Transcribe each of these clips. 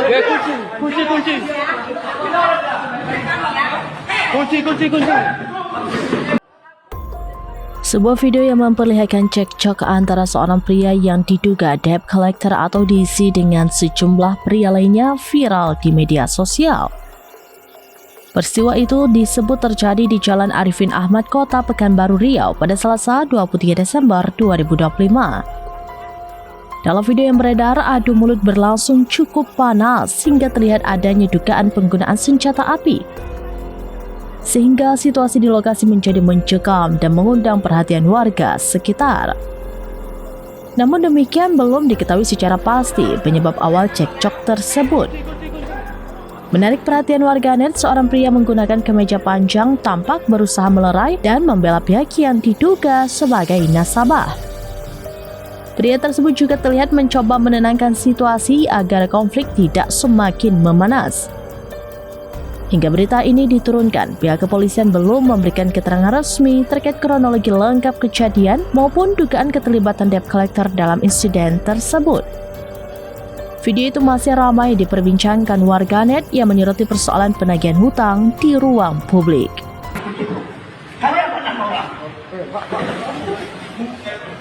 Ya, kunci. Kunci. Sebuah video yang memperlihatkan cekcok antara seorang pria yang diduga debt collector atau DC dengan sejumlah pria lainnya viral di media sosial. Peristiwa itu disebut terjadi di Jalan Arifin Ahmad, Kota Pekanbaru, Riau pada Selasa 23 Desember 2025. Dalam video yang beredar, adu mulut berlangsung cukup panas hingga terlihat adanya dugaan penggunaan senjata api. Sehingga situasi di lokasi menjadi mencekam dan mengundang perhatian warga sekitar. Namun demikian belum diketahui secara pasti penyebab awal cekcok tersebut. Menarik perhatian warganet, seorang pria menggunakan kemeja panjang tampak berusaha melerai dan membela pihak yang diduga sebagai nasabah. Pria tersebut juga terlihat mencoba menenangkan situasi agar konflik tidak semakin memanas. Hingga berita ini diturunkan, pihak kepolisian belum memberikan keterangan resmi terkait kronologi lengkap kejadian maupun dugaan keterlibatan debt collector dalam insiden tersebut. Video itu masih ramai diperbincangkan warganet yang menyoroti persoalan penagihan hutang di ruang publik.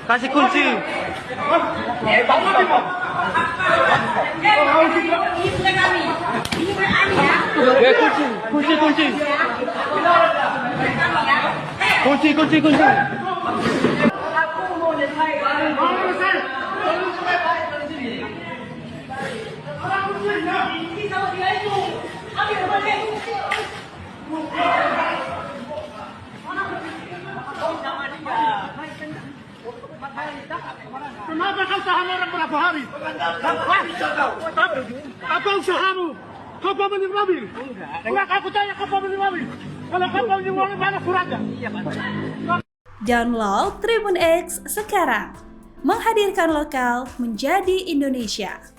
Kasih kunci. Ya, kunci. Kenapa kau tahan orang berapa hari? Apa usahamu? Kau pemilik mobil? Enggak, aku tanya kau pemilik mobil. Kalau kau pemilik mobil, mana suratnya? Download Tribun X sekarang. Menghadirkan lokal menjadi Indonesia.